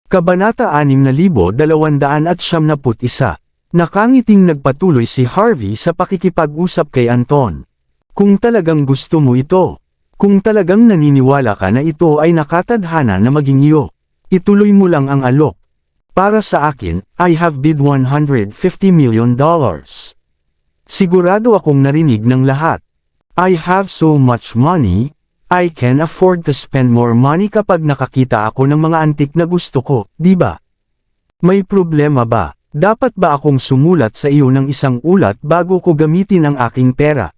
Kabanata 6291. Nakangiting nagpatuloy si Harvey sa pakikipag-usap kay Anton. Kung talagang gusto mo ito, kung talagang naniniwala ka na ito ay nakatadhana na maging iyo, ituloy mo lang ang alok. Para sa akin, I have bid $150 million. Sigurado akong narinig ng lahat. I have so much money, I can afford to spend more money kapag nakakita ako ng mga antik na gusto ko, di ba? May problema ba? Dapat ba akong sumulat sa iyo ng isang ulat bago ko gamitin ang aking pera?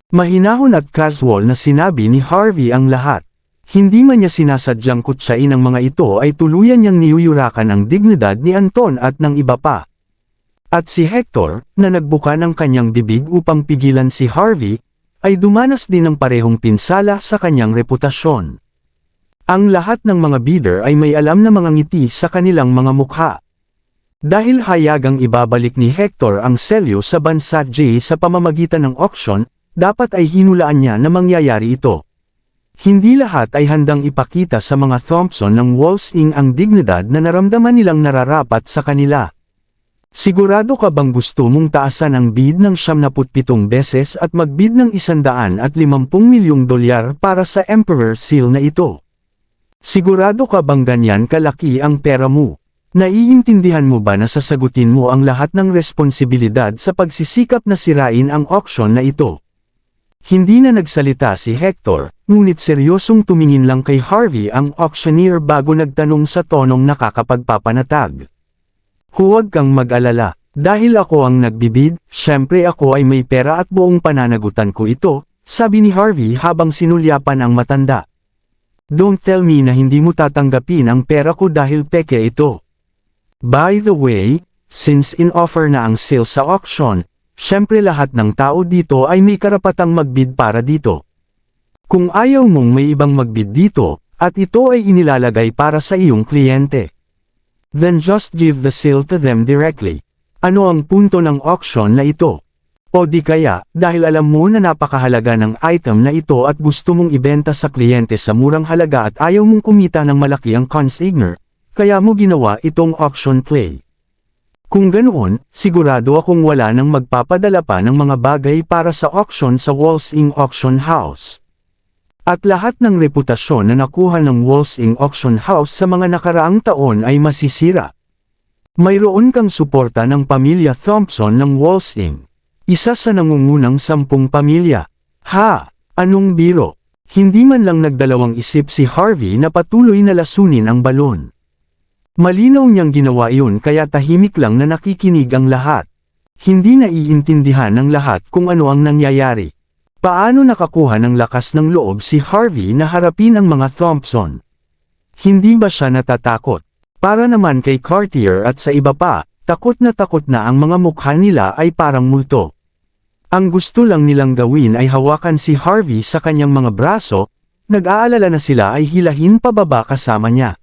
Mahinahon at casual na sinabi ni Harvey ang lahat. Hindi man niya sinasadyang kutsain ang mga ito ay tuluyan niyang niyuyurakan ang dignidad ni Anton at ng iba pa. At si Hector, na nagbuka ng kanyang bibig upang pigilan si Harvey, ay dumanas din ng parehong pinsala sa kanyang reputasyon. Ang lahat ng mga bidder ay may alam na mga ngiti sa kanilang mga mukha. Dahil hayagang ibabalik ni Hector ang selyo sa bansa J sa pamamagitan ng auction, dapat ay hinulaan niya na mangyayari ito. Hindi lahat ay handang ipakita sa mga Thompson ng Walls Inc. ang dignidad na naramdaman nilang nararapat sa kanila. Sigurado ka bang gusto mong taasan ang bid ng 77 beses at magbid ng $150 milyong para sa Emperor Seal na ito? Sigurado ka bang ganyan kalaki ang pera mo? Naiintindihan mo ba na sasagutin mo ang lahat ng responsibilidad sa pagsisikap na sirain ang auction na ito? Hindi na nagsalita si Hector, ngunit seryosong tumingin lang kay Harvey ang auctioneer bago nagtanong sa tonong nakakapagpapanatag. Huwag kang mag-alala, dahil ako ang nagbibid, syempre ako ay may pera at buong pananagutan ko ito, sabi ni Harvey habang sinulyapan ang matanda. Don't tell me na hindi mo tatanggapin ang pera ko dahil peke ito. By the way, since in-offer na ang sale sa auction, syempre lahat ng tao dito ay may karapatang magbid para dito. Kung ayaw mong may ibang magbid dito, at ito ay inilalagay para sa iyong kliyente, then just give the sale to them directly. Ano ang punto ng auction na ito? O di kaya, dahil alam mo na napakahalaga ng item na ito at gusto mong ibenta sa kliyente sa murang halaga at ayaw mong kumita ng malaki ang consignor, kaya mo ginawa itong auction play. Kung ganoon, sigurado akong wala nang magpapadala pa ng mga bagay para sa auction sa Walls Inc. Auction House. At lahat ng reputasyon na nakuha ng Walls Inc. Auction House sa mga nakaraang taon ay masisira. Mayroon kang suporta ng pamilya Thompson ng Walls Inc. Isa sa nangungunang 10 pamilya. Ha! Anong biro? Hindi man lang nagdalawang isip si Harvey na patuloy na lasunin ang balon. Malinaw niyang ginawa iyon kaya tahimik lang na nakikinig ang lahat. Hindi naiintindihan ng lahat kung ano ang nangyayari. Paano nakakuha ng lakas ng loob si Harvey na harapin ang mga Thompson? Hindi ba siya natatakot? Para naman kay Cartier at sa iba pa, takot na ang mga mukha nila ay parang multo. Ang gusto lang nilang gawin ay hawakan si Harvey sa kanyang mga braso, nag-aalala na sila ay hilahin pababa kasama niya.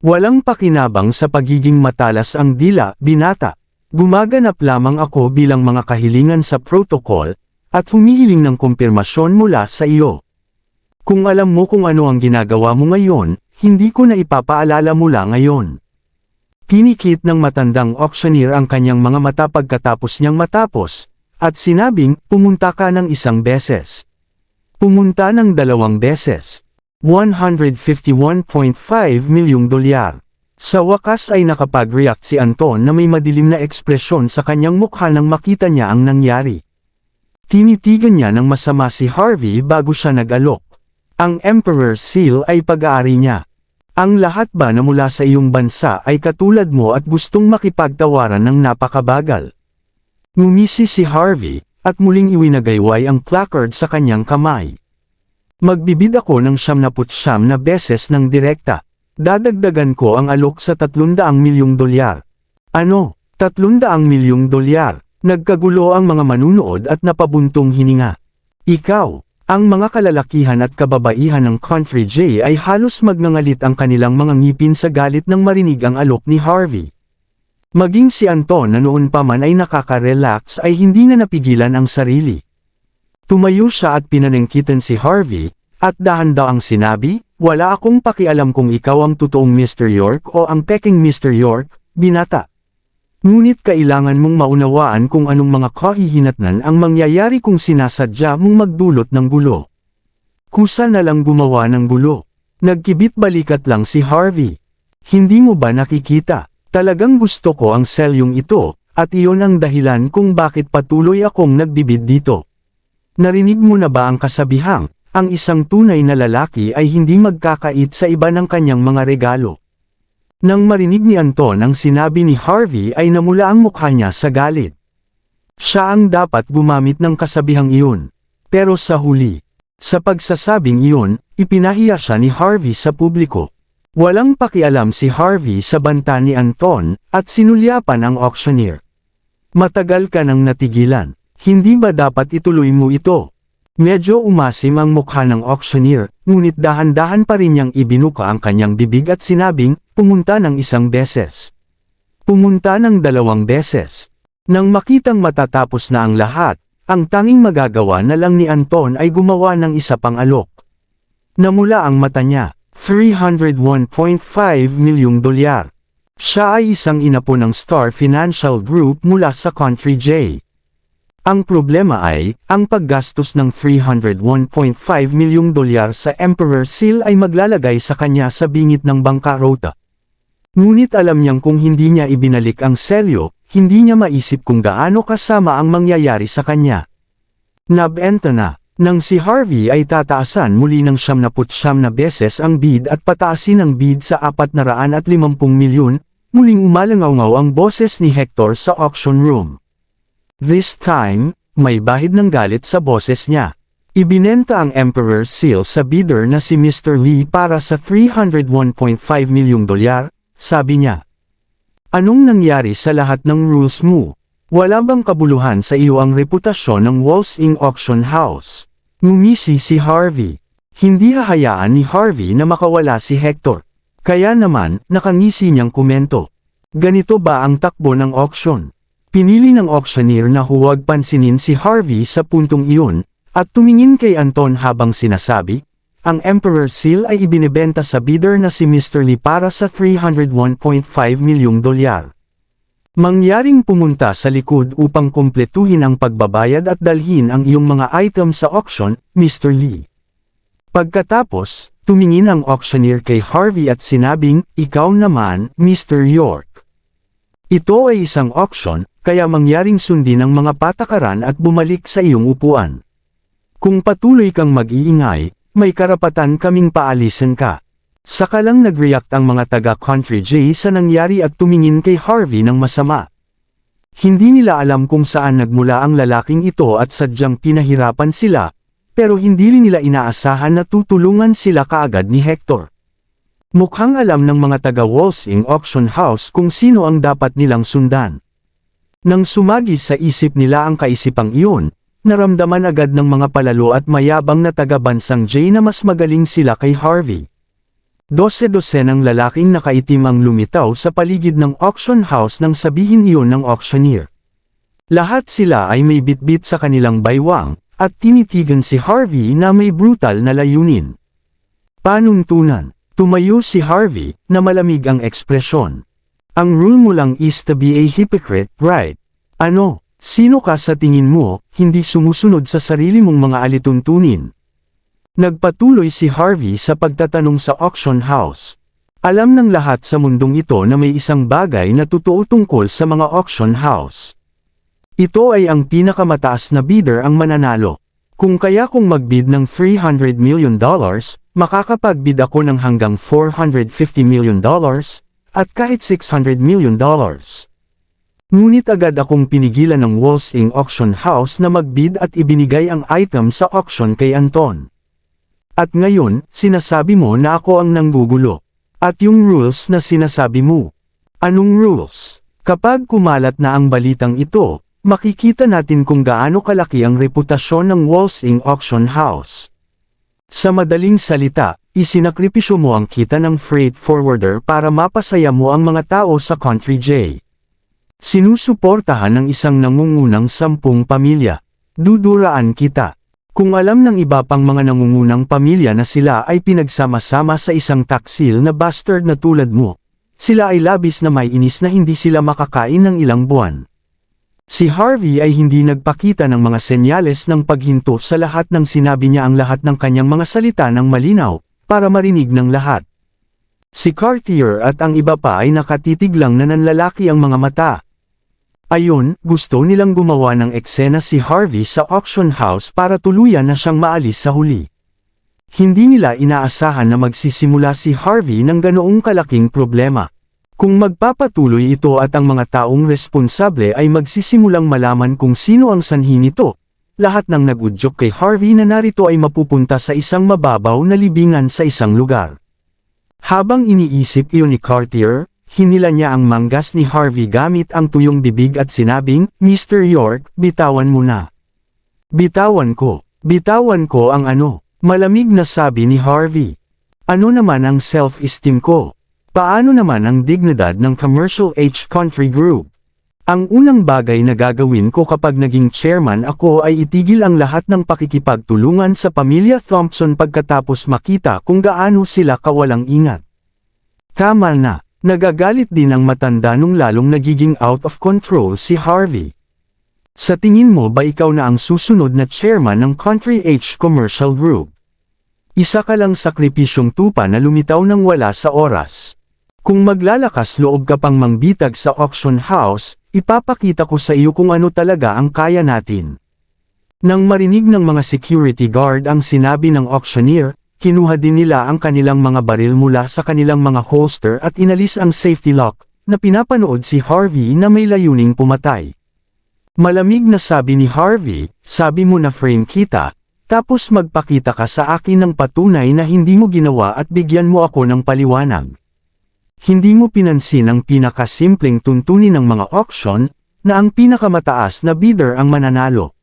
Walang pakinabang sa pagiging matalas ang dila, binata. Gumaganap lamang ako bilang mga kahilingan sa protocol, at humihiling ng kumpirmasyon mula sa iyo. Kung alam mo kung ano ang ginagawa mo ngayon, hindi ko na ipapaalala mula ngayon. Pinikit ng matandang auctioneer ang kanyang mga mata pagkatapos niyang matapos, at sinabing, pumunta ka ng 1 beses. Pumunta ng 2 beses. $151.5 milyong. Sa wakas ay nakapag-react si Anton na may madilim na ekspresyon sa kanyang mukha nang makita niya ang nangyari. Tinitigan niya ng masama si Harvey bago siya nag-alok. Ang Emperor Seal ay pag-aari niya. Ang lahat ba na mula sa iyong bansa ay katulad mo at gustong makipagtawaran ng napakabagal? Ngumisi si Harvey, at muling iwinagayway ang placard sa kanyang kamay. Magbibid ako ng 79 na beses ng direkta. Dadagdagan ko ang alok sa $300 milyong. Ano? $300 milyong? Nagkagulo ang mga manunood at napabuntong hininga. Ikaw, ang mga kalalakihan at kababaihan ng Country J ay halos magngangalit ang kanilang mga ngipin sa galit nang marinig ang alok ni Harvey. Maging si Anton na noon pa man ay nakaka-relax ay hindi na napigilan ang sarili. Tumayo siya at pinanengkitan si Harvey, At dahan-daang sinabi, wala akong pakialam kung ikaw ang totoong Mr. York o ang peking Mr. York, binata. Ngunit kailangan mong maunawaan kung anong mga kahihinatnan ang mangyayari kung sinasadya mong magdulot ng gulo. Kusa na lang gumawa ng gulo. Nagkibit-balikat lang si Harvey. Hindi mo ba nakikita? Talagang gusto ko ang selyong ito, at iyon ang dahilan kung bakit patuloy akong nagbibid dito. Narinig mo na ba ang kasabihang, ang isang tunay na lalaki ay hindi magkakait sa iba ng kanyang mga regalo? Nang marinig ni Anton ang sinabi ni Harvey ay namula ang mukha niya sa galit. Siya ang dapat gumamit ng kasabihang iyon. Pero sa huli, sa pagsasabing iyon, ipinahiya siya ni Harvey sa publiko. Walang pakialam si Harvey sa banta ni Anton, at sinulyapan ang auctioneer. Matagal ka nang natigilan. Hindi ba dapat ituloy mo ito? Medyo umasim ang mukha ng auctioneer, ngunit dahan-dahan pa rin niyang ibinuka ang kanyang bibig at sinabing, pumunta ng isang beses. Pumunta ng 2 beses. Nang makitang matatapos na ang lahat, ang tanging magagawa na lang ni Anton ay gumawa ng isa pang alok. Namula ang mata niya, $301.5 milyong. Siya ay isang inapo ng Star Financial Group mula sa Country J. Ang problema ay, ang paggastos ng $301.5 milyong sa Emperor Seal ay maglalagay sa kanya sa bingit ng bangkarota. Ngunit alam niyang kung hindi niya ibinalik ang selyo, hindi niya maisip kung gaano kasama ang mangyayari sa kanya. Nabenta na. Nang si Harvey ay tataasan muli ng 79 na beses ang bid at pataasin ang bid sa 450 milyon, muling umalangaw-ngaw ang boses ni Hector sa auction room. This time, may bahid ng galit sa boses niya. Ibinenta ang Emperor Seal sa bidder na si Mr. Lee para sa $301.5 milyong, sabi niya. Anong nangyari sa lahat ng rules mo? Wala bang kabuluhan sa iyo ang reputasyon ng Walsing Auction House? Ngumisi si Harvey. Hindi hahayaan ni Harvey na makawala si Hector. Kaya naman, nakangisi niyang komento. Ganito ba ang takbo ng auction? Pinili ng auctioneer na huwag pansinin si Harvey sa puntong iyon, at tumingin kay Anton habang sinasabi, ang Emperor Seal ay ibinebenta sa bidder na si Mr. Lee para sa $301.5 milyong. Mangyaring pumunta sa likod upang kumpletuhin ang pagbabayad at dalhin ang iyong mga item sa auction, Mr. Lee. Pagkatapos, tumingin ang auctioneer kay Harvey at sinabing, ikaw naman, Mr. York. Ito ay isang auction, kaya mangyaring sundin ang mga patakaran at bumalik sa iyong upuan. Kung patuloy kang mag-iingay, may karapatan kaming paalisin ka. Saka lang nag-react ang mga taga-Country J sa nangyari at tumingin kay Harvey ng masama. Hindi nila alam kung saan nagmula ang lalaking ito at sadyang pinahirapan sila, pero hindi rin nila inaasahan na tutulungan sila kaagad ni Hector. Mukhang alam ng mga taga-Walsing Auction House kung sino ang dapat nilang sundan. Nang sumagi sa isip nila ang kaisipang iyon, naramdaman agad ng mga palalo at mayabang na taga-bansang J na mas magaling sila kay Harvey. 12 ng lalaking nakaitim ang lumitaw sa paligid ng auction house nang sabihin iyon ng auctioneer. Lahat sila ay may bitbit sa kanilang baywang, at tinitigan si Harvey na may brutal na layunin. Panuntunan. Tumayo si Harvey, na malamig ang ekspresyon. Ang rule mo lang is to be a hypocrite, right? Ano, sino ka sa tingin mo, hindi sumusunod sa sarili mong mga alituntunin? Nagpatuloy si Harvey sa pagtatanong sa auction house. Alam ng lahat sa mundong ito na may isang bagay na totoo tungkol sa mga auction house. Ito ay ang pinakamataas na bidder ang mananalo. Kung magbid ng $300 million, makakapag-bid ako ng hanggang $450 million, at kahit $600 million. Ngunit agad akong pinigilan ng Walsing Auction House na magbid at ibinigay ang item sa auction kay Anton. At ngayon, sinasabi mo na ako ang nanggugulo. At yung rules na sinasabi mo. Anong rules? Kapag kumalat na ang balitang ito, makikita natin kung gaano kalaki ang reputasyon ng Walsing Auction House. Sa madaling salita, isinakripisyo mo ang kita ng freight forwarder para mapasaya mo ang mga tao sa Country J. Sinusuportahan ng isang nangungunang 10 pamilya. Duduraan kita. Kung alam ng iba pang mga nangungunang pamilya na sila ay pinagsama-sama sa isang taksil na bastard na tulad mo, sila ay labis na may inis na hindi sila makakain ng ilang buwan. Si Harvey ay hindi nagpakita ng mga senyales ng paghinto sa lahat ng sinabi niya ang lahat ng kanyang mga salita ng malinaw, para marinig ng lahat. Si Cartier at ang iba pa ay nakatitig lang na nanlalaki ang mga mata. Ayon, gusto nilang gumawa ng eksena si Harvey sa auction house para tuluyan na siyang maalis sa huli. Hindi nila inaasahan na magsisimula si Harvey ng ganoong kalaking problema. Kung magpapatuloy ito at ang mga taong responsable ay magsisimulang malaman kung sino ang sanhi nito, lahat ng nag-udyok kay Harvey na narito ay mapupunta sa isang mababaw na libingan sa isang lugar. Habang iniisip iyon ni Cartier, hinila niya ang manggas ni Harvey gamit ang tuyong bibig at sinabing, "Mr. York, bitawan mo na." Bitawan ko ang ano?" Malamig na sabi ni Harvey. "Ano naman ang self-esteem ko? Paano naman ang dignidad ng Commercial H Country Group? Ang unang bagay na gagawin ko kapag naging chairman ako ay itigil ang lahat ng pakikipagtulungan sa pamilya Thompson pagkatapos makita kung gaano sila kawalang ingat." Tama na, nagagalit din ang matanda nung lalong nagiging out of control si Harvey. Sa tingin mo ba ikaw na ang susunod na chairman ng Country H Commercial Group? Isa ka lang sakripisyong tupa na lumitaw ng wala sa oras. Kung maglalakas loob ka pang mangbitag sa auction house, ipapakita ko sa iyo kung ano talaga ang kaya natin. Nang marinig ng mga security guard ang sinabi ng auctioneer, kinuha din nila ang kanilang mga baril mula sa kanilang mga holster at inalis ang safety lock, na pinapanood si Harvey na may layuning pumatay. Malamig na sabi ni Harvey, "Sabi mo na frame kita, tapos magpakita ka sa akin ng patunay na hindi mo ginawa at bigyan mo ako ng paliwanag. Hindi mo pinansin ang pinakasimpleng tuntunin ng mga auction, na ang pinakamataas na bidder ang mananalo.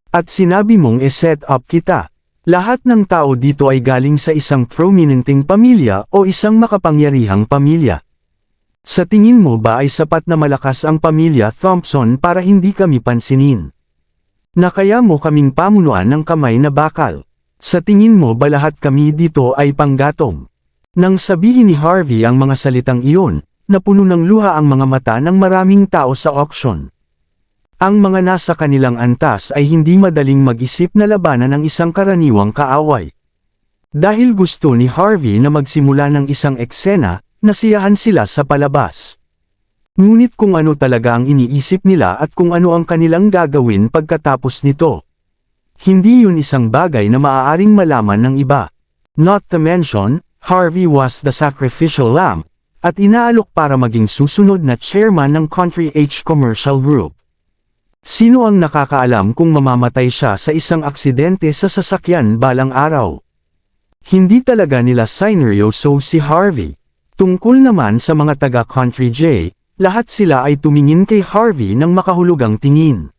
At sinabi mong e-set up kita. Lahat ng tao dito ay galing sa isang prominenteng pamilya o isang makapangyarihang pamilya. Sa tingin mo ba ay sapat na malakas ang pamilya Thompson para hindi kami pansinin? Na kaya mo kaming pamunuan ng kamay na bakal? Sa tingin mo ba lahat kami dito ay panggatong?" Nang sabihin ni Harvey ang mga salitang iyon, napuno ng luha ang mga mata ng maraming tao sa auction. Ang mga nasa kanilang antas ay hindi madaling mag-isip na labanan ng isang karaniwang kaaway. Dahil gusto ni Harvey na magsimula ng isang eksena, nasiyahan sila sa palabas. Ngunit kung ano talaga ang iniisip nila at kung ano ang kanilang gagawin pagkatapos nito. Hindi yun isang bagay na maaaring malaman ng iba. Not to mention, Harvey was the sacrificial lamb, at inaalok para maging susunod na chairman ng Country H Commercial Group. Sino ang nakakaalam kung mamamatay siya sa isang aksidente sa sasakyan balang araw? Hindi talaga nila sineryoso si Harvey. Tungkol naman sa mga taga-Country J, lahat sila ay tumingin kay Harvey ng makahulugang tingin.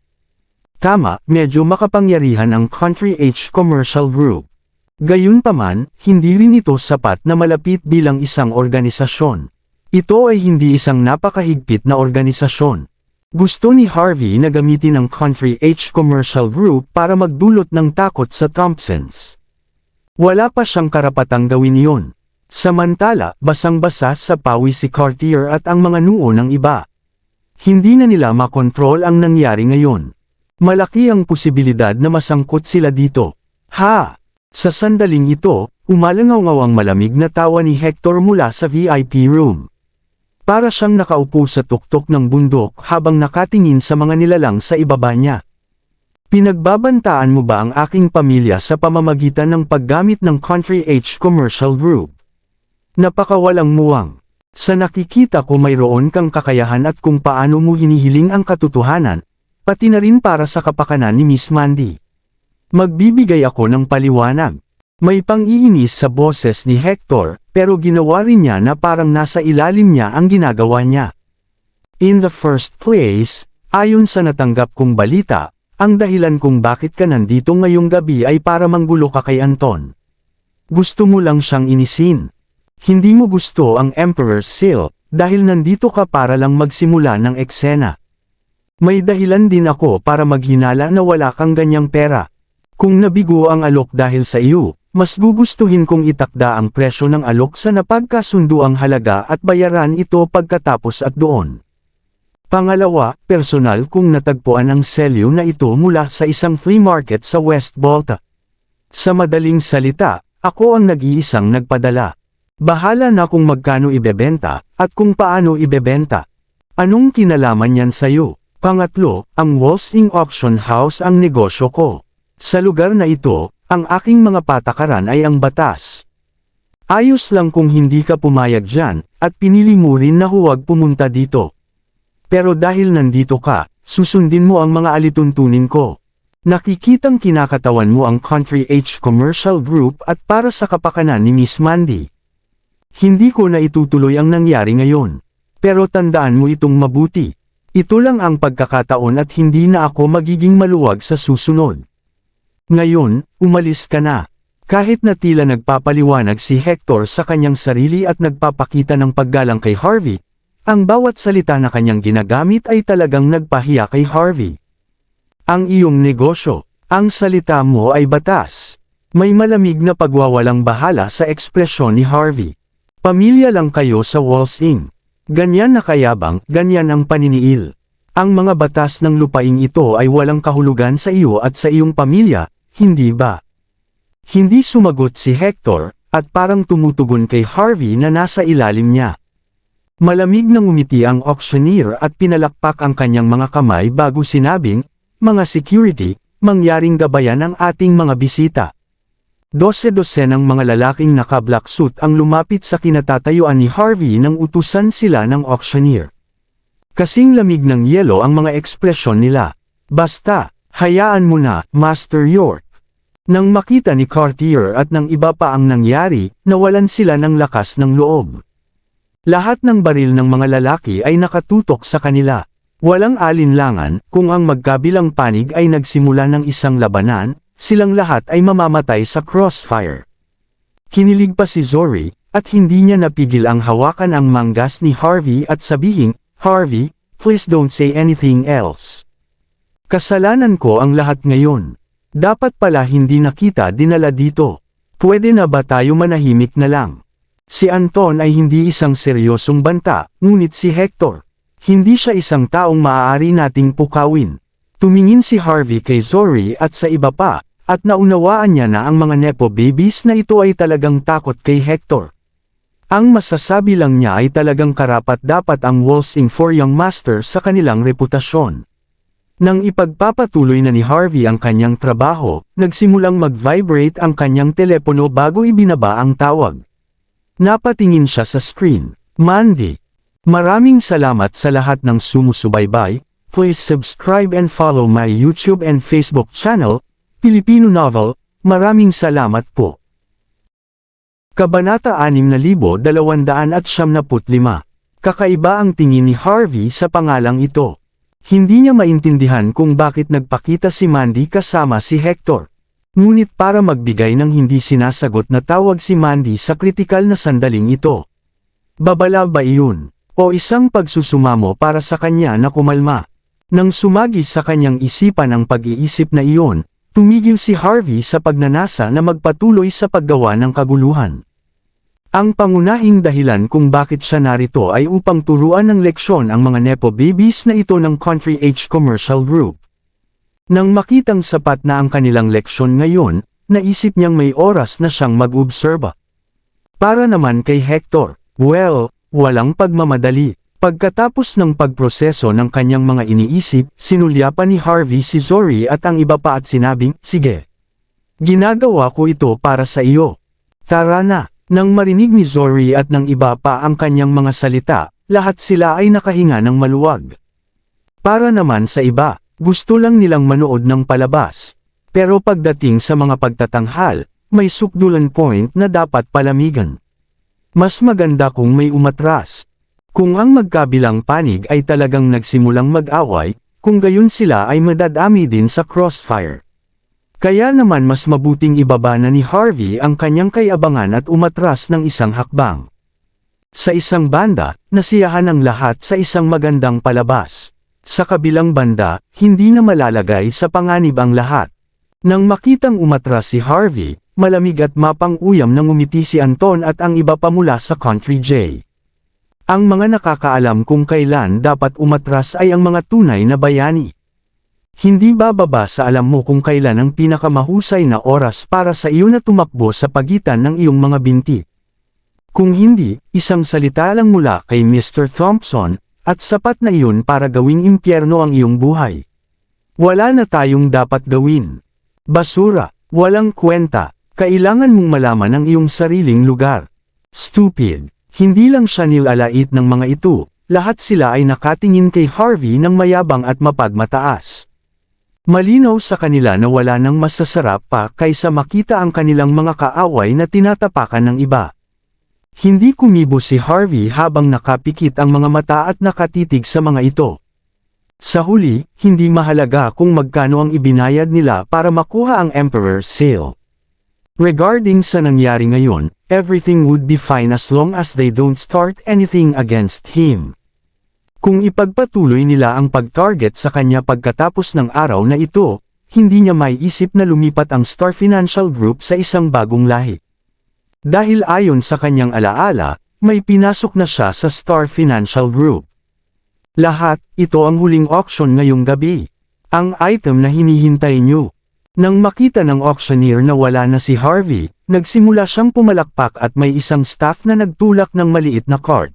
Tama, medyo makapangyarihan ang Country H Commercial Group. Gayunpaman, hindi rin ito sapat na malapit bilang isang organisasyon. Ito ay hindi isang napakahigpit na organisasyon. Gusto ni Harvey na gamitin ang Country H Commercial Group para magdulot ng takot sa Thompsons. Wala pa siyang karapatang gawin iyon. Samantala, basang-basa sa pawis si Cartier at ang mga noo ng iba. Hindi na nila makontrol ang nangyari ngayon. Malaki ang posibilidad na masangkot sila dito. Ha! Sa sandaling ito, umalangaw ang malamig na tawa ni Hector mula sa VIP room. Para siyang nakaupo sa tuktok ng bundok habang nakatingin sa mga nilalang sa ibaba niya. "Pinagbabantaan mo ba ang aking pamilya sa pamamagitan ng paggamit ng Country H Commercial Group? Napakawalang muwang. Sa nakikita ko mayroon kang kakayahan at kung paano mo hinihiling ang katotohanan, pati na rin para sa kapakanan ni Miss Mandy. Magbibigay ako ng paliwanag." May pang-iinis sa boses ni Hector, pero ginawa rin niya na parang nasa ilalim niya ang ginagawa niya. "In the first place, ayon sa natanggap kong balita, ang dahilan kung bakit ka nandito ngayong gabi ay para manggulo ka kay Anton. Gusto mo lang siyang inisin. Hindi mo gusto ang Emperor's Seal, dahil nandito ka para lang magsimula ng eksena. May dahilan din ako para maghinala na wala kang ganyang pera. Kung nabigo ang alok dahil sa iyo, mas gugustuhin kong itakda ang presyo ng alok sa napagkasunduang halaga at bayaran ito pagkatapos at doon. Pangalawa, personal kung natagpuan ang selyo na ito mula sa isang flea market sa West Volta. Sa madaling salita, ako ang nag-iisang nagpadala. Bahala na kung magkano ibebenta, at kung paano ibebenta. Anong kinalaman yan sa'yo? Pangatlo, ang Walsing Auction House ang negosyo ko. Sa lugar na ito, ang aking mga patakaran ay ang batas. Ayos lang kung hindi ka pumayag dyan, at pinili mo rin na huwag pumunta dito. Pero dahil nandito ka, susundin mo ang mga alituntunin ko. Nakikitang kinakatawan mo ang Country H Commercial Group at para sa kapakanan ni Miss Mandy. Hindi ko na itutuloy ang nangyari ngayon. Pero tandaan mo itong mabuti. Ito lang ang pagkakataon at hindi na ako magiging maluwag sa susunod. Ngayon, umalis ka na. Kahit na tila nagpapaliwanag si Hector sa kanyang sarili at nagpapakita ng paggalang kay Harvey, ang bawat salita na kanyang ginagamit ay talagang nagpahiya kay Harvey. Ang iyong negosyo, ang salita mo ay batas. May malamig na pagwawalang bahala sa ekspresyon ni Harvey. Pamilya lang kayo sa Walsing. Ganyan na kayabang, ganyan ang paniniil. Ang mga batas ng lupaing ito ay walang kahulugan sa iyo at sa iyong pamilya, hindi ba? Hindi sumagot si Hector, at parang tumutugon kay Harvey na nasa ilalim niya. Malamig na ngumiti ang auctioneer at pinalakpak ang kanyang mga kamay bago sinabing, "Mga security, mangyaring gabayan ang ating mga bisita." 12 ng mga lalaking naka-black suit ang lumapit sa kinatatayuan ni Harvey nang utusan sila ng auctioneer. Kasing lamig ng yelo ang mga ekspresyon nila. "Basta, hayaan mo na, Master York." Nang makita ni Cartier at ng iba pa ang nangyari, nawalan sila ng lakas ng loob. Lahat ng baril ng mga lalaki ay nakatutok sa kanila. Walang alinlangan, kung ang magkabilang panig ay nagsimula ng isang labanan, silang lahat ay mamamatay sa crossfire. Kinilig pa si Zori, at hindi niya napigil ang hawakan ang manggas ni Harvey at sabihing, "Harvey, please don't say anything else. Kasalanan ko ang lahat ngayon. Dapat pala hindi na kita dinala dito. Pwede na ba tayo manahimik na lang?" Si Anton ay hindi isang seryosong banta, ngunit si Hector. Hindi siya isang taong maaari nating pukawin. Tumingin si Harvey kay Zori at sa iba pa, at naunawaan niya na ang mga nepo babies na ito ay talagang takot kay Hector. Ang masasabi lang niya ay talagang karapat-dapat ang Walsing for Young Master sa kanilang reputasyon. Nang ipagpapatuloy na ni Harvey ang kanyang trabaho, nagsimulang mag-vibrate ang kanyang telepono bago ibinaba ang tawag. Napatingin siya sa screen. "Mandy. Maraming salamat sa lahat ng sumusubaybay. Please subscribe and follow my YouTube and Facebook channel, Filipino Novel. Maraming salamat po." Kabanata 6295. Kakaiba ang tingin ni Harvey sa pangalang ito. Hindi niya maintindihan kung bakit nagpakita si Mandy kasama si Hector. Ngunit para magbigay ng hindi sinasagot na tawag si Mandy sa kritikal na sandaling ito. Babala ba iyon? O isang pagsusumamo para sa kanya na kumalma? Nang sumagi sa kanyang isipan ang pag-iisip na iyon, tumigil si Harvey sa pagnanasa na magpatuloy sa paggawa ng kaguluhan. Ang pangunahing dahilan kung bakit siya narito ay upang turuan ng leksyon ang mga nepo babies na ito ng Country H Commercial Group. Nang makitang sapat na ang kanilang leksyon ngayon, naisip niyang may oras na siyang mag-obserba. Para naman kay Hector, well, walang pagmamadali. Pagkatapos ng pagproseso ng kanyang mga iniisip, sinulyapan ni Harvey si Zori at ang iba pa at sinabing, "Sige. Ginagawa ko ito para sa iyo. Tara na." Nang marinig ni Zori at ng iba pa ang kanyang mga salita, lahat sila ay nakahinga ng maluwag. Para naman sa iba, gusto lang nilang manood ng palabas. Pero pagdating sa mga pagtatanghal, may sukdulan point na dapat palamigan. Mas maganda kung may umatras. Kung ang magkabilang panig ay talagang nagsimulang mag-away, kung gayon sila ay madadami din sa crossfire. Kaya naman mas mabuting ibaba na ni Harvey ang kanyang kayabangan at umatras ng isang hakbang. Sa isang banda, nasiyahan ang lahat sa isang magandang palabas. Sa kabilang banda, hindi na malalagay sa panganib ang lahat. Nang makitang umatras si Harvey, malamig at mapang-uyam nang ngumiti si Anton at ang iba pa mula sa Country J. Ang mga nakakaalam kung kailan dapat umatras ay ang mga tunay na bayani. Hindi bababa sa alam mo kung kailan ang pinakamahusay na oras para sa iyo na tumakbo sa pagitan ng iyong mga binti. Kung hindi, isang salita lang mula kay Mr. Thompson, at sapat na iyon para gawing impyerno ang iyong buhay. Wala na tayong dapat gawin. Basura, walang kwenta, kailangan mong malaman ang iyong sariling lugar. Stupid, hindi lang siya nilalait ng mga ito, lahat sila ay nakatingin kay Harvey ng mayabang at mapagmataas. Malinaw sa kanila na wala nang masasarap pa kaysa makita ang kanilang mga kaaway na tinatapakan ng iba. Hindi kumibo si Harvey habang nakapikit ang mga mata at nakatitig sa mga ito. Sa huli, hindi mahalaga kung magkano ang ibinayad nila para makuha ang Emperor's Seal. Regarding sa nangyari ngayon, everything would be fine as long as they don't start anything against him. Kung ipagpatuloy nila ang pag-target sa kanya pagkatapos ng araw na ito, hindi niya maiisip na lumipat ang Star Financial Group sa isang bagong lahi. Dahil ayon sa kanyang alaala, may pinasok na siya sa Star Financial Group. Lahat, ito ang huling auction ngayong gabi. Ang item na hinihintay nyo. Nang makita ng auctioneer na wala na si Harvey, nagsimula siyang pumalakpak at may isang staff na nagtulak ng maliit na cart.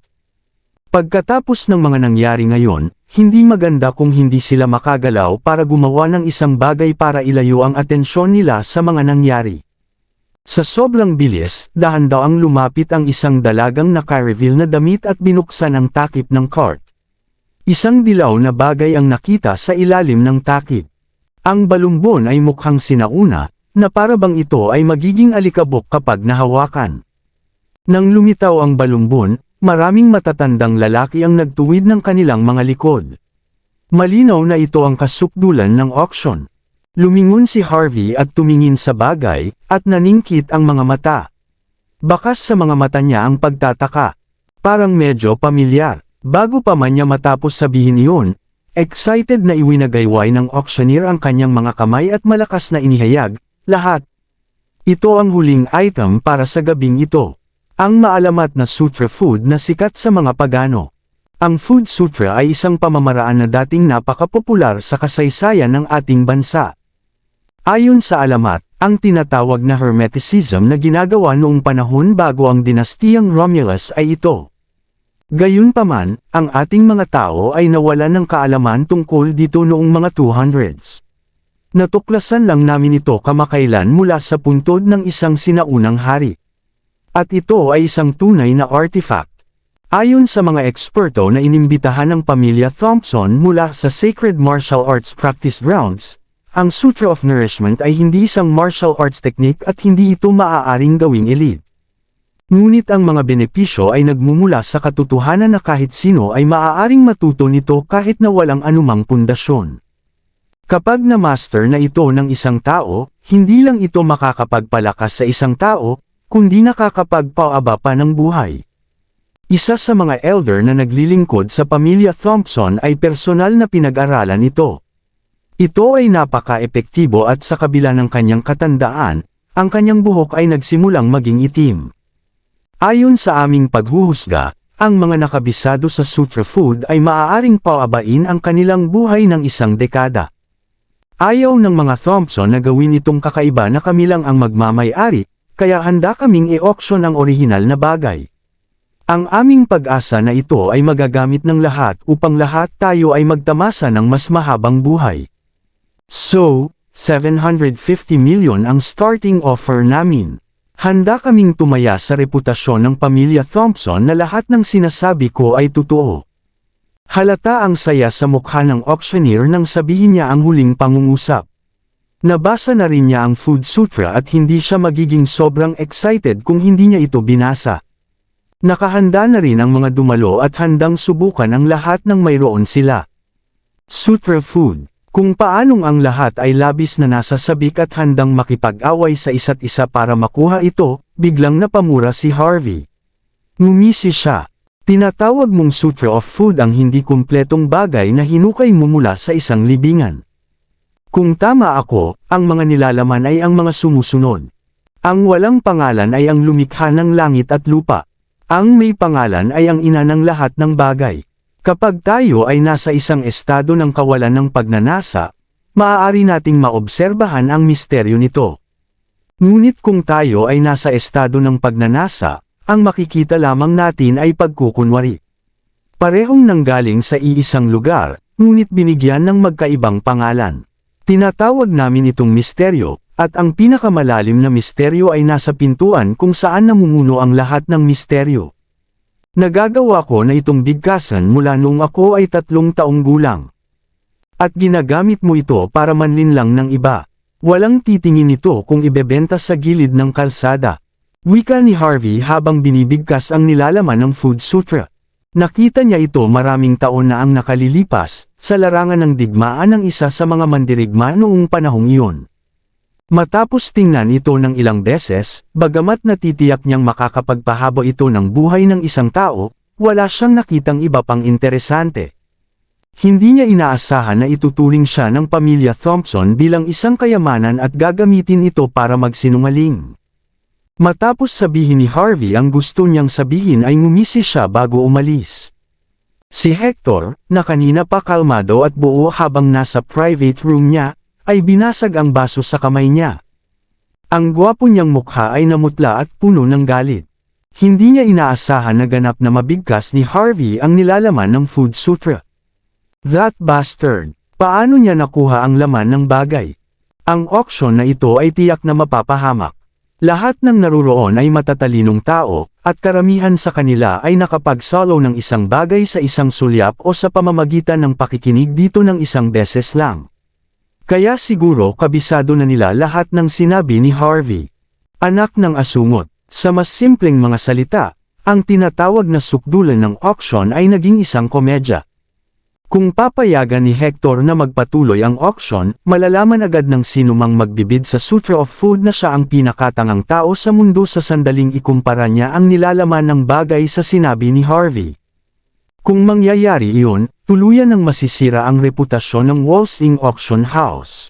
Pagkatapos ng mga nangyari ngayon, hindi maganda kung hindi sila makagalaw para gumawa ng isang bagay para ilayo ang atensyon nila sa mga nangyari. Sa sobrang bilis, dahan-dahang lumapit ang isang dalagang naka-reveal na damit at binuksan ang takip ng cart. Isang dilaw na bagay ang nakita sa ilalim ng takip. Ang balumbon ay mukhang sinauna, na para bang ito ay magiging alikabok kapag nahawakan. Nang lumitaw ang balumbon, maraming matatandang lalaki ang nagtuwid ng kanilang mga likod. Malinaw na ito ang kasukdulan ng auction. Lumingon si Harvey at tumingin sa bagay, at naningkit ang mga mata. Bakas sa mga mata niya ang pagtataka. Parang medyo pamilyar. Bago pa man niya matapos sabihin iyon, excited na iwinagayway ng auctioneer ang kanyang mga kamay at malakas na inihayag, lahat. Ito ang huling item para sa gabing ito. Ang maalamat na Sutra Food na sikat sa mga pagano. Ang Food Sutra ay isang pamamaraan na dating napakapopular sa kasaysayan ng ating bansa. Ayon sa alamat, ang tinatawag na Hermeticism na ginagawa noong panahon bago ang dinastiyang Romulus ay ito. Gayunpaman, ang ating mga tao ay nawalan ng kaalaman tungkol dito noong mga 200s. Natuklasan lang namin ito kamakailan mula sa puntod ng isang sinaunang hari. At ito ay isang tunay na artifact. Ayon sa mga eksperto na inimbitahan ng pamilya Thompson mula sa Sacred Martial Arts Practice Grounds, ang Sutra of Nourishment ay hindi isang martial arts technique at hindi ito maaaring gawing elite. Ngunit ang mga benepisyo ay nagmumula sa katotohanan na kahit sino ay maaaring matuto nito kahit na walang anumang pundasyon. Kapag na-master na ito ng isang tao, hindi lang ito makakapagpalakas sa isang tao, kundi nakakapagpaaba pa ng buhay. Isa sa mga elder na naglilingkod sa pamilya Thompson ay personal na pinag-aralan ito. Ito ay napaka-epektibo at sa kabila ng kanyang katandaan, ang kanyang buhok ay nagsimulang maging itim. Ayon sa aming paghuhusga, ang mga nakabisado sa Sutra Food ay maaaring paabain ang kanilang buhay ng isang dekada. Ayaw ng mga Thompson na gawin itong kakaiba na kami lang ang magmamay-ari, kaya handa kaming i-auction ang orihinal na bagay. Ang aming pag-asa na ito ay magagamit ng lahat upang lahat tayo ay magtamasa ng mas mahabang buhay. So, 750 million ang starting offer namin. Handa kaming tumaya sa reputasyon ng pamilya Thompson na lahat ng sinasabi ko ay totoo. Halata ang saya sa mukha ng auctioneer nang sabihin niya ang huling pangungusap. Nabasa na rin niya ang Food Sutra at hindi siya magiging sobrang excited kung hindi niya ito binasa. Nakahanda na rin ang mga dumalo at handang subukan ang lahat ng mayroon sila. Sutra Food. Kung paanong ang lahat ay labis na nasa sabik at handang makipag-away sa isa't isa para makuha ito, biglang napamura si Harvey. Ngumisi siya. Tinatawag mong Sutra of Food ang hindi kumpletong bagay na hinukay mo mula sa isang libingan. Kung tama ako, ang mga nilalaman ay ang mga sumusunod. Ang walang pangalan ay ang lumikha ng langit at lupa. Ang may pangalan ay ang ina ng lahat ng bagay. Kapag tayo ay nasa isang estado ng kawalan ng pagnanasa, maaari nating maobserbahan ang misteryo nito. Ngunit kung tayo ay nasa estado ng pagnanasa, ang makikita lamang natin ay pagkukunwari. Parehong nanggaling sa iisang lugar, ngunit binigyan ng magkaibang pangalan. Tinatawag namin itong misteryo, at ang pinakamalalim na misteryo ay nasa pintuan kung saan namumuno ang lahat ng misteryo. Nagagawa ko na itong bigkasan mula noong ako ay 3 taong gulang. At ginagamit mo ito para manlinlang ng iba. Walang titingin ito kung ibebenta sa gilid ng kalsada. Wika ni Harvey habang binibigkas ang nilalaman ng Food Sutra. Nakita niya ito maraming taon na ang nakalilipas, sa larangan ng digmaan ng isa sa mga mandirigma noong panahong iyon. Matapos tingnan ito ng ilang beses, bagamat natitiyak niyang makakapagpahaba ito ng buhay ng isang tao, wala siyang nakitang iba pang interesante. Hindi niya inaasahan na ituturing siya ng pamilya Thompson bilang isang kayamanan at gagamitin ito para magsinungaling. Matapos sabihin ni Harvey ang gusto niyang sabihin ay ngumisi siya bago umalis. Si Hector, na kanina pa kalmado at buo habang nasa private room niya, ay binasag ang baso sa kamay niya. Ang gwapo niyang mukha ay namutla at puno ng galit. Hindi niya inaasahan na ganap na mabigkas ni Harvey ang nilalaman ng Food Sutra. That bastard! Paano niya nakuha ang laman ng bagay? Ang auction na ito ay tiyak na mapapahamak. Lahat ng naruroon ay matatalinong tao, at karamihan sa kanila ay nakapagsolo ng isang bagay sa isang sulyap o sa pamamagitan ng pakikinig dito ng isang beses lang. Kaya siguro kabisado na nila lahat ng sinabi ni Harvey. Anak ng asungot. Sa mas simpleng mga salita, ang tinatawag na sukdulan ng auction ay naging isang komedya. Kung papayagan ni Hector na magpatuloy ang auction, malalaman agad ng sinumang magbibid sa Sutra of Food na siya ang pinakatangang tao sa mundo sa sandaling ikumpara niya ang nilalaman ng bagay sa sinabi ni Harvey. Kung mangyayari iyon, tuluyan ng masisira ang reputasyon ng Walsing Auction House.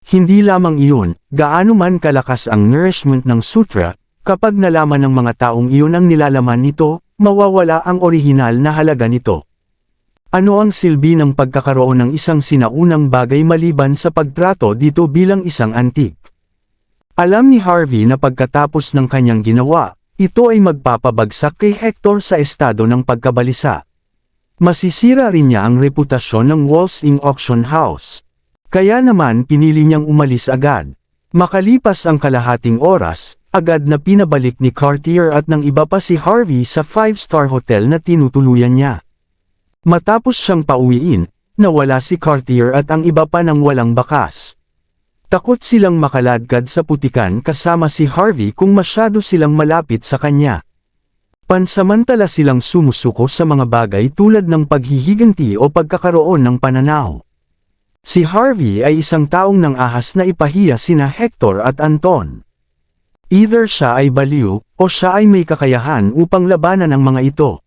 Hindi lamang iyon, gaano man kalakas ang nourishment ng sutra, kapag nalaman ng mga taong iyon ang nilalaman nito, mawawala ang orihinal na halaga nito. Ano ang silbi ng pagkakaroon ng isang sinaunang bagay maliban sa pagtrato dito bilang isang antik? Alam ni Harvey na pagkatapos ng kanyang ginawa, ito ay magpapabagsak kay Hector sa estado ng pagkabalisa. Masisira rin niya ang reputasyon ng Walsing Auction House. Kaya naman pinili niyang umalis agad. Makalipas ang kalahating oras, agad na pinabalik ni Cartier at ng iba pa si Harvey sa 5-star hotel na tinutuluyan niya. Matapos siyang pauwiin, nawala si Cartier at ang iba pa nang walang bakas. Takot silang makaladkad sa putikan kasama si Harvey kung masyado silang malapit sa kanya. Pansamantala silang sumusuko sa mga bagay tulad ng paghihiganti o pagkakaroon ng pananaw. Si Harvey ay isang taong nang ahas na ipahiya sina Hector at Anton. Either siya ay baliw, o siya ay may kakayahan upang labanan ang mga ito.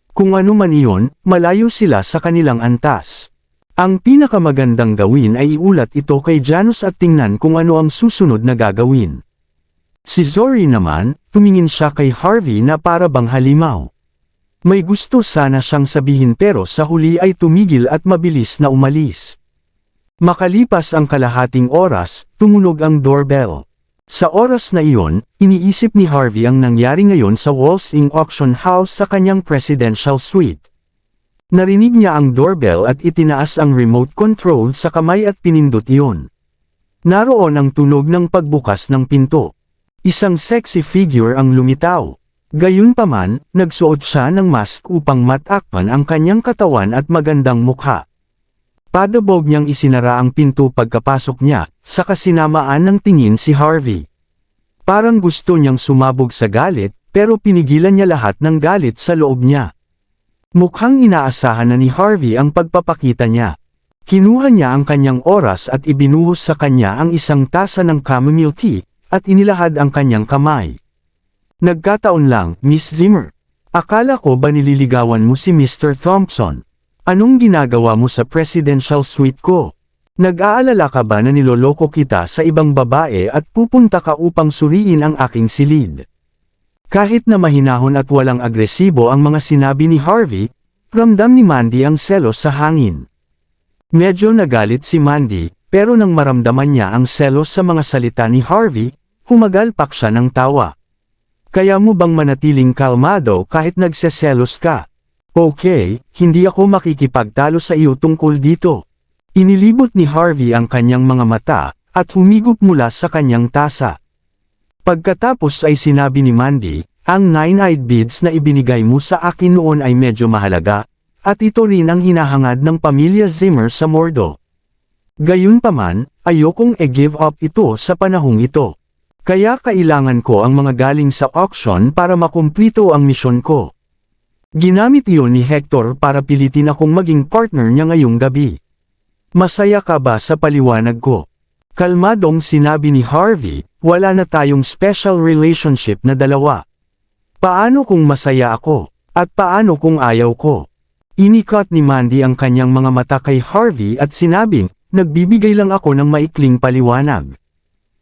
Kung ano man iyon, malayo sila sa kanilang antas. Ang pinakamagandang gawin ay iulat ito kay Janus at tingnan kung ano ang susunod na gagawin. Si Zori naman, tumingin siya kay Harvey na para bang halimaw. May gusto sana siyang sabihin pero sa huli ay tumigil at mabilis na umalis. Makalipas ang kalahating oras, tumunog ang doorbell. Sa oras na iyon, iniisip ni Harvey ang nangyari ngayon sa Walsing Auction House sa kanyang presidential suite. Narinig niya ang doorbell at itinaas ang remote control sa kamay at pinindot iyon. Naroon ang tunog ng pagbukas ng pinto. Isang sexy figure ang lumitaw. Gayunpaman, nagsuot siya ng mask upang matakpan ang kanyang katawan at magandang mukha. Padabog niyang isinara ang pinto pagkapasok niya, sa kasinamaan ng tingin si Harvey. Parang gusto niyang sumabog sa galit, pero pinigilan niya lahat ng galit sa loob niya. Mukhang inaasahan na ni Harvey ang pagpapakita niya. Kinuha niya ang kanyang oras at ibinuhos sa kanya ang isang tasa ng chamomile tea, at inilahad ang kanyang kamay. Nagkataon lang, Miss Zimmer. Akala ko ba nililigawan mo si Mr. Thompson? Anong ginagawa mo sa presidential suite ko? Nag-aalala ka ba na niloloko kita sa ibang babae at pupunta ka upang suriin ang aking silid? Kahit na mahinahon at walang agresibo ang mga sinabi ni Harvey, ramdam ni Mandy ang selos sa hangin. Medyo nagalit si Mandy, pero nang maramdaman niya ang selos sa mga salita ni Harvey, humagalpak siya ng tawa. Kaya mo bang manatiling kalmado kahit nagseselos ka? Okay, hindi ako makikipagtalo sa iyo tungkol dito. Inilibot ni Harvey ang kanyang mga mata, at humigop mula sa kanyang tasa. Pagkatapos ay sinabi ni Mandy, ang 9-eyed beads na ibinigay mo sa akin noon ay medyo mahalaga, at ito rin ang hinahangad ng pamilya Zimmer sa Mordo. Gayunpaman, ayokong i-give up ito sa panahong ito. Kaya kailangan ko ang mga galing sa auction para makumplito ang misyon ko. Ginamit iyon ni Hector para pilitin akong maging partner niya ngayong gabi. Masaya ka ba sa paliwanag ko? Kalmadong sinabi ni Harvey, wala na tayong special relationship na dalawa. Paano kung masaya ako? At paano kung ayaw ko? Inikot ni Mandy ang kanyang mga mata kay Harvey at sinabing, nagbibigay lang ako ng maikling paliwanag.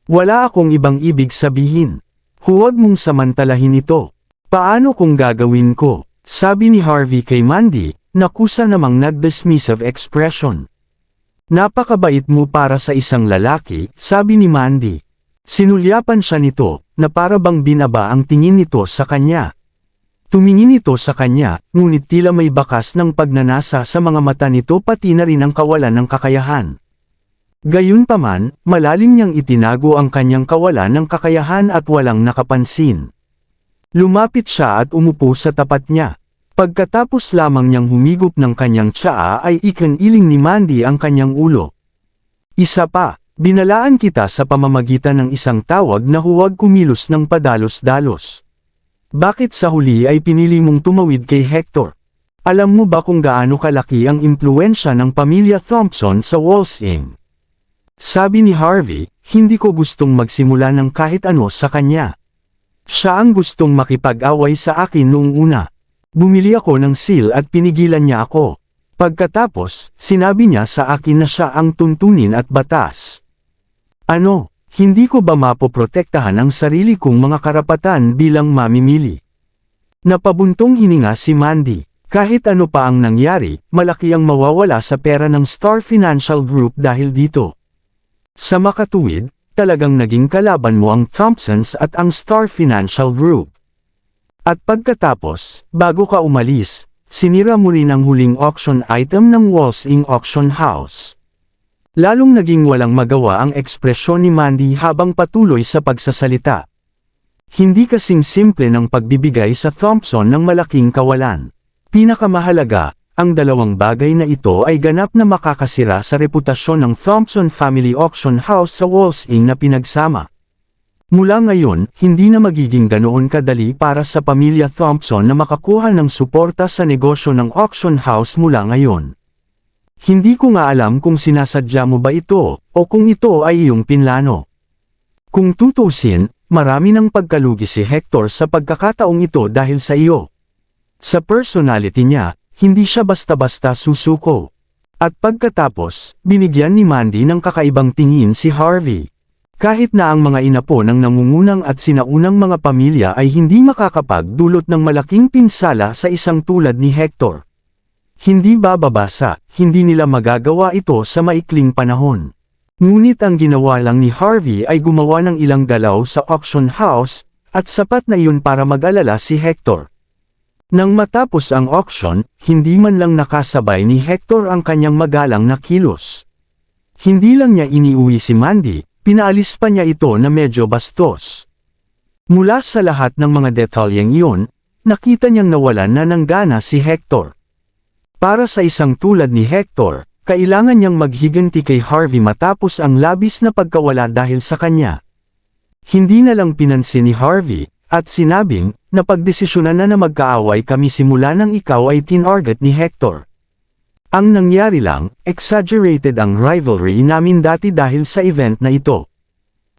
Wala akong ibang ibig sabihin. Huwag mong samantalahin ito. Paano kung gagawin ko? Sabi ni Harvey kay Mandy, nakusa namang nag-dismissive expression. Napakabait mo para sa isang lalaki, sabi ni Mandy. Sinulyapan siya nito, na para bang binaba ang tingin nito sa kanya. Tumingin ito sa kanya, ngunit tila may bakas ng pagnanasa sa mga mata nito pati na rin ang kawalan ng kakayahan. Gayunpaman, malalim niyang itinago ang kanyang kawalan ng kakayahan at walang nakapansin. Lumapit siya at umupo sa tapat niya. Pagkatapos lamang niyang humigop ng kanyang tsaa ay ikiniling ni Mandy ang kanyang ulo. Isa pa, binalaan kita sa pamamagitan ng isang tawag na huwag kumilos ng padalos-dalos. Bakit sa huli ay pinili mong tumawid kay Hector? Alam mo ba kung gaano kalaki ang impluwensya ng pamilya Thompson sa Walsing? Sabi ni Harvey, hindi ko gustong magsimula ng kahit ano sa kanya. Siya ang gustong makipag-away sa akin noong una. Bumili ako ng seal at pinigilan niya ako. Pagkatapos, sinabi niya sa akin na siya ang tuntunin at batas. Ano, hindi ko ba mapoprotektahan ang sarili kong mga karapatan bilang mamimili? Napabuntong hininga si Mandy. Kahit ano pa ang nangyari, malaki ang mawawala sa pera ng Star Financial Group dahil dito. Sa makatuwid, talagang naging kalaban mo ang Thompsons at ang Star Financial Group. At pagkatapos, bago ka umalis, sinira mo rin ang huling auction item ng Walsing Auction House. Lalong naging walang magawa ang ekspresyon ni Mandy habang patuloy sa pagsasalita. Hindi kasing simple ng pagbibigay sa Thompson ng malaking kawalan. Pinakamahalaga, ang dalawang bagay na ito ay ganap na makakasira sa reputasyon ng Thompson Family Auction House sa Walsing na pinagsama. Mula ngayon, hindi na magiging ganoon kadali para sa pamilya Thompson na makakuha ng suporta sa negosyo ng auction house mula ngayon. Hindi ko nga alam kung sinasadya mo ba ito, o kung ito ay iyong pinlano. Kung tutusin, marami ng pagkalugi si Hector sa pagkakataong ito dahil sa iyo. Sa personality niya, hindi siya basta-basta susuko. At pagkatapos, binigyan ni Mandy ng kakaibang tingin si Harvey. Kahit na ang mga inapo ng nangungunang at sinaunang mga pamilya ay hindi makakapagdulot ng malaking pinsala sa isang tulad ni Hector. Hindi bababasa, hindi nila magagawa ito sa maikling panahon. Ngunit ang ginawa lang ni Harvey ay gumawa ng ilang galaw sa auction house, at sapat na iyon para mag-alala si Hector. Nang matapos ang auction, hindi man lang nakasabay ni Hector ang kanyang magalang na kilos. Hindi lang niya iniuwi si Mandy, pinaalis pa niya ito na medyo bastos. Mula sa lahat ng mga detalyeng iyon, nakita niyang nawalan na ng gana si Hector. Para sa isang tulad ni Hector, kailangan niyang maghiganti kay Harvey matapos ang labis na pagkawala dahil sa kanya. Hindi na lang pinansin ni Harvey, at sinabing, napagdesisyonan na magkaaway kami simula nang ikaw ay tinarget ni Hector. Ang nangyari lang, exaggerated ang rivalry namin dati dahil sa event na ito.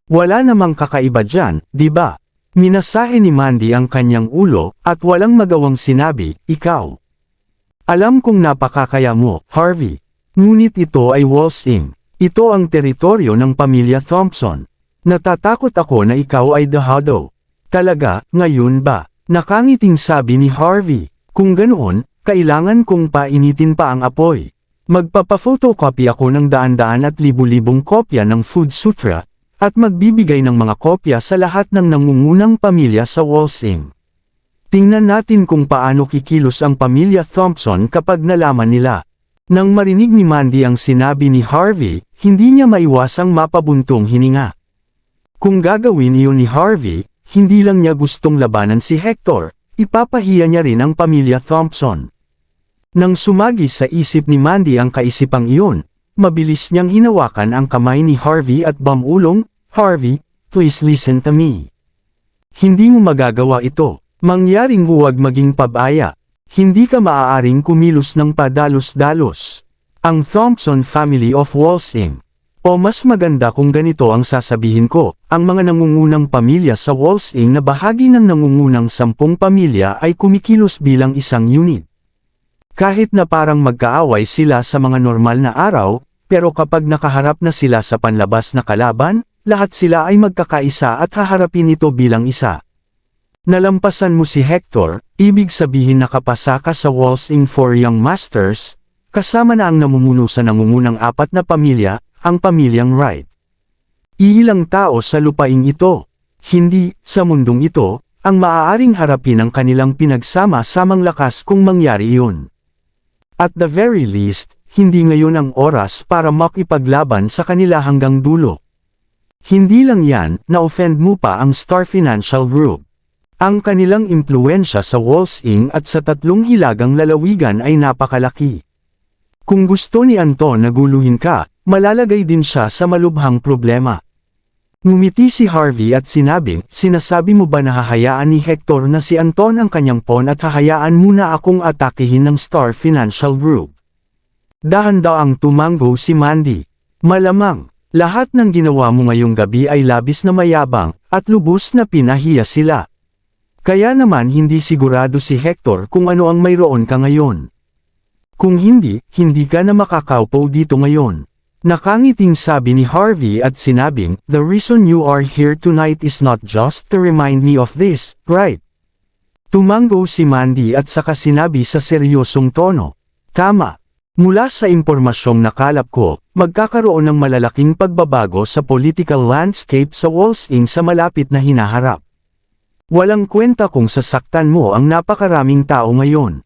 Wala namang kakaiba dyan, di ba? Minasahe ni Mandy ang kanyang ulo, at walang magawang sinabi, ikaw. Alam kong napakakaya mo, Harvey. Ngunit ito ay Walsing. Ito ang teritoryo ng pamilya Thompson. Natatakot ako na ikaw ay dahado. Talaga, ngayon ba? Nakangiting sabi ni Harvey. Kung ganoon, kailangan kong painitin pa ang apoy. Magpapa-photocopy ako ng daan-daan at libu-libong kopya ng Food Sutra, at magbibigay ng mga kopya sa lahat ng nangungunang pamilya sa Walsing. Tingnan natin kung paano kikilos ang pamilya Thompson kapag nalaman nila. Nang marinig ni Mandy ang sinabi ni Harvey, hindi niya maiwasang mapabuntong hininga. Kung gagawin iyon ni Harvey, hindi lang niya gustong labanan si Hector, ipapahiya niya rin ang pamilya Thompson. Nang sumagi sa isip ni Mandy ang kaisipang iyon, mabilis niyang hinawakan ang kamay ni Harvey at bumulong, "Harvey, please listen to me. Hindi mo magagawa ito. Mangyaring huwag maging pabaya. Hindi ka maaaring kumilos ng padalos-dalos. Ang Thompson family of Walsing. O mas maganda kung ganito ang sasabihin ko, ang mga nangungunang pamilya sa Walsing na bahagi ng nangungunang 10 pamilya ay kumikilos bilang isang unit. Kahit na parang magkaaway sila sa mga normal na araw, pero kapag nakaharap na sila sa panlabas na kalaban, lahat sila ay magkakaisa at haharapin ito bilang isa. Nalampasan mo si Hector, ibig sabihin nakapasa ka sa Walsing for Young Masters, kasama na ang namumuno sa nangungunang 4 na pamilya, ang pamilyang Wright. Iilang tao sa lupaing ito, hindi, sa mundong ito, ang maaaring harapin ang kanilang pinagsama-samang lakas kung mangyari iyon. At the very least, hindi ngayon ang oras para makipaglaban sa kanila hanggang dulo. Hindi lang yan, na-offend mo pa ang Star Financial Group. Ang kanilang impluensya sa Walsing at sa 3 hilagang lalawigan ay napakalaki. Kung gusto ni Anton na guluhin ka, malalagay din siya sa malubhang problema. Ngumiti si Harvey at sinasabi mo ba na hahayaan ni Hector na si Anton ang kanyang pawn at hahayaan muna akong atakihin ng Star Financial Group? Dahan-daw ang tumango si Mandy. Malamang, lahat ng ginawa mo ngayong gabi ay labis na mayabang, at lubos na pinahiya sila. Kaya naman hindi sigurado si Hector kung ano ang mayroon ka ngayon. Kung hindi, hindi ka na makakaupo dito ngayon. Nakangiting sabi ni Harvey at sinabing, "The reason you are here tonight is not just to remind me of this, right?" Tumango si Mandy at saka sinabi sa seryosong tono, "Tama. Mula sa impormasyong nakalap ko, magkakaroon ng malalaking pagbabago sa political landscape sa Walsing sa malapit na hinaharap. Walang kwenta kung sasaktan mo ang napakaraming tao ngayon.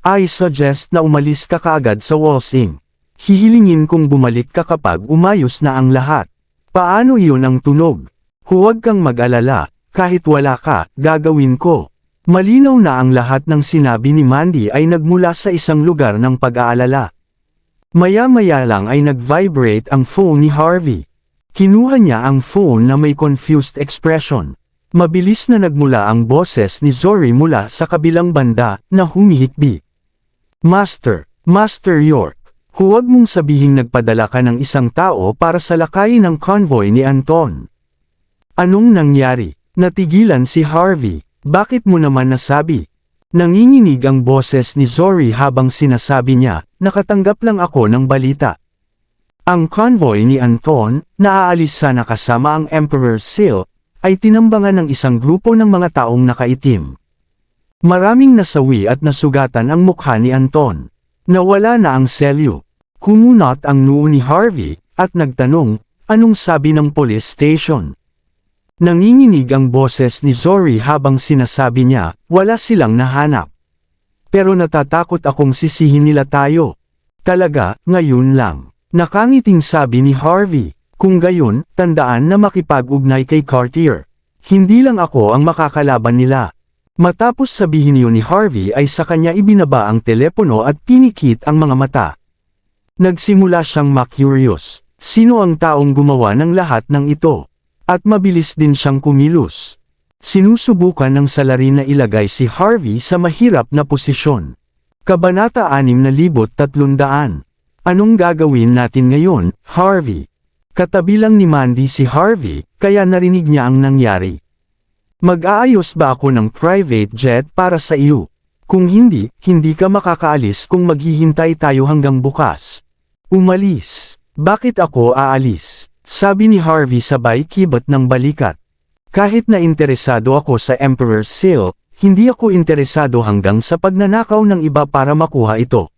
I suggest na umalis ka kaagad sa Walsing. Hihilingin kong bumalik ka kapag umayos na ang lahat." Paano iyon ang tunog? Huwag kang mag-alala, kahit wala ka, gagawin ko. Malinaw na ang lahat ng sinabi ni Mandy ay nagmula sa isang lugar ng pag-aalala. Maya-maya lang ay nag-vibrate ang phone ni Harvey. Kinuha niya ang phone na may confused expression. Mabilis na nagmula ang boses ni Zori mula sa kabilang banda, na humihikbi. Master York. Huwag mong sabihing nagpadala ka ng isang tao para salakayin ang convoy ni Anton. Anong nangyari? Natigilan si Harvey. Bakit mo naman nasabi? Nanginginig ang boses ni Zori habang sinasabi niya, "Nakatanggap lang ako ng balita. Ang convoy ni Anton, na aalis sana kasama ang Emperor's Seal, ay tinambangan ng isang grupo ng mga taong nakaitim. Maraming nasawi at nasugatan ang mukha ni Anton. Nawala na ang selyo." Kumunot ang noo ni Harvey, at nagtanong, "Anong sabi ng police station?" Nanginginig ang boses ni Zori habang sinasabi niya, "Wala silang nahanap. Pero natatakot akong sisihin nila tayo." "Talaga, ngayon lang." Nakangiting sabi ni Harvey. "Kung gayon, tandaan na makipag-ugnay kay Cartier. Hindi lang ako ang makakalaban nila." Matapos sabihin niyo ni Harvey ay sa kanya ibinaba ang telepono at pinikit ang mga mata. Nagsimula siyang ma-curious. Sino ang taong gumawa ng lahat ng ito? At mabilis din siyang kumilos. Sinusubukan ng salarin na ilagay si Harvey sa mahirap na posisyon. Kabanata 6300. Anong gagawin natin ngayon, Harvey? Katabi lang ni Mandy si Harvey, kaya narinig niya ang nangyari. "Mag-aayos ba ako ng private jet para sa iyo? Kung hindi, hindi ka makakaalis kung maghihintay tayo hanggang bukas." Umalis. Bakit ako aalis? Sabi ni Harvey sabay kibat ng balikat. Kahit na interesado ako sa Emperor's Seal, hindi ako interesado hanggang sa pagnanakaw ng iba para makuha ito.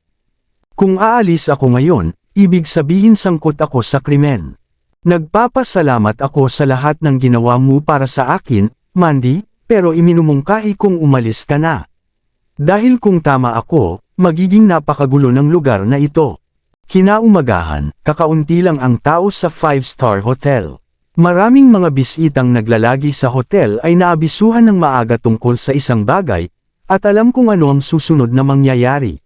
Kung aalis ako ngayon, ibig sabihin sangkot ako sa krimen. Nagpapasalamat ako sa lahat ng ginawa mo para sa akin, Mandy, pero iminumungkahi kong umalis ka na. Dahil kung tama ako, magiging napakagulo ng lugar na ito. Kinaumagahan, kakaunti lang ang tao sa 5-star hotel. Maraming mga bisitang naglalagi sa hotel ay naabisuhan ng maaga tungkol sa isang bagay, at alam kung ano ang susunod na mangyayari.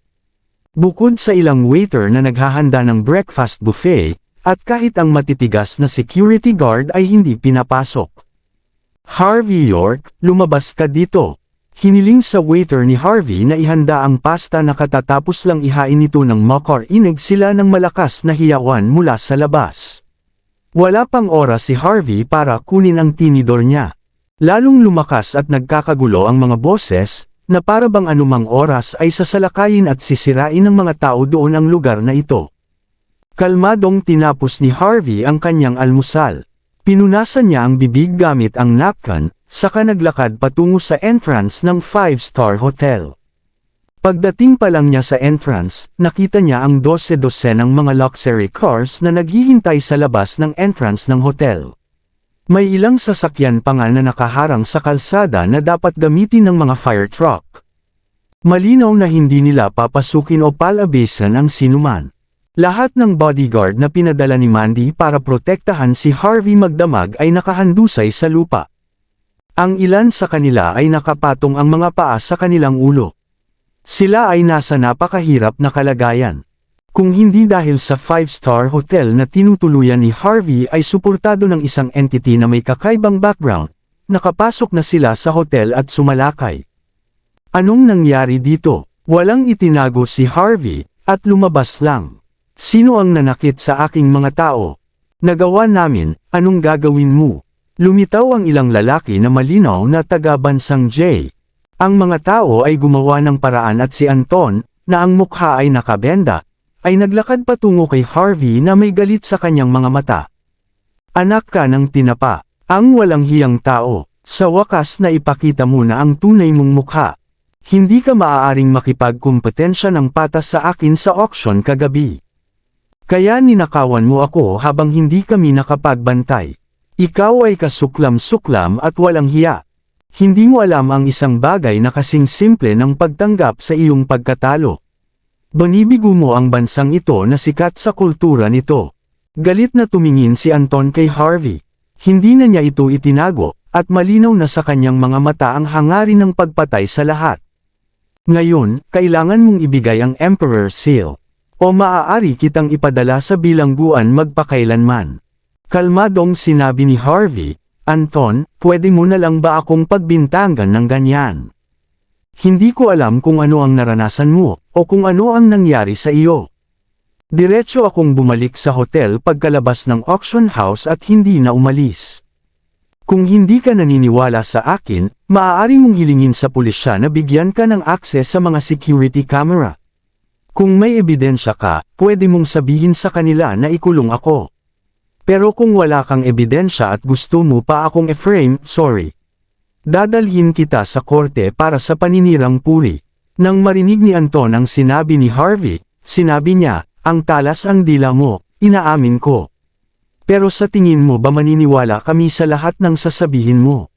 Bukod sa ilang waiter na naghahanda ng breakfast buffet, at kahit ang matitigas na security guard ay hindi pinapasok. Harvey York, lumabas ka dito. Hiniling sa waiter ni Harvey na ihanda ang pasta na katatapos lang ihain nito ng makarinig sila ng malakas na hiyawan mula sa labas. Wala pang oras si Harvey para kunin ang tinidor niya. Lalong lumakas at nagkakagulo ang mga boses, na para bang anumang oras ay sasalakayin at sisirain ng mga tao doon ang lugar na ito. Kalmadong tinapos ni Harvey ang kanyang almusal. Pinunasan niya ang bibig gamit ang napkin, saka naglakad patungo sa entrance ng 5-star hotel. Pagdating pa lang niya sa entrance, nakita niya ang 12 ng mga luxury cars na naghihintay sa labas ng entrance ng hotel. May ilang sasakyan pa nga na nakaharang sa kalsada na dapat gamitin ng mga fire truck. Malinaw na hindi nila papasukin o palabesan ang sinuman. Lahat ng bodyguard na pinadala ni Mandy para protektahan si Harvey magdamag ay nakahandusay sa lupa. Ang ilan sa kanila ay nakapatong ang mga paa sa kanilang ulo. Sila ay nasa napakahirap na kalagayan. Kung hindi dahil sa 5-star hotel na tinutuluyan ni Harvey ay suportado ng isang entity na may kakaibang background, nakapasok na sila sa hotel at sumalakay. Anong nangyari dito? Walang itinago si Harvey, at lumabas lang. Sino ang nanakit sa aking mga tao? Nagawa namin, anong gagawin mo? Lumitaw ang ilang lalaki na malinaw na taga-bansang J. Ang mga tao ay gumawa ng paraan at si Anton, na ang mukha ay nakabenda, ay naglakad patungo kay Harvey na may galit sa kanyang mga mata. Anak ka ng tinapa, ang walang hiyang tao, sa wakas na ipakita mo na ang tunay mong mukha. Hindi ka maaaring makipagkumpetensya ng patas sa akin sa auction kagabi. Kaya ninakawan mo ako habang hindi kami nakapagbantay. Ikaw ay kasuklam-suklam at walang hiya. Hindi mo alam ang isang bagay na kasing simple ng pagtanggap sa iyong pagkatalo. Banibigo mo ang bansang ito na sikat sa kultura nito. Galit na tumingin si Anton kay Harvey. Hindi na niya ito itinago, at malinaw na sa kanyang mga mata ang hangarin ng pagpatay sa lahat. Ngayon, kailangan mong ibigay ang Emperor's Seal. O maaari kitang ipadala sa bilangguan magpakailanman. Kalmadong sinabi ni Harvey, Anton, pwede mo na lang ba akong pagbintangan ng ganyan? Hindi ko alam kung ano ang naranasan mo, o kung ano ang nangyari sa iyo. Diretso akong bumalik sa hotel pagkalabas ng auction house at hindi na umalis. Kung hindi ka naniniwala sa akin, maaari mong hilingin sa pulisya na bigyan ka ng access sa mga security camera. Kung may ebidensya ka, pwede mong sabihin sa kanila na ikulong ako. Pero kung wala kang ebidensya at gusto mo pa akong e-frame, sorry. Dadalhin kita sa korte para sa paninirang puri. Nang marinig ni Anton ang sinabi ni Harvey, sinabi niya, ang talas ang dila mo, inaamin ko. Pero sa tingin mo ba maniniwala kami sa lahat ng sasabihin mo?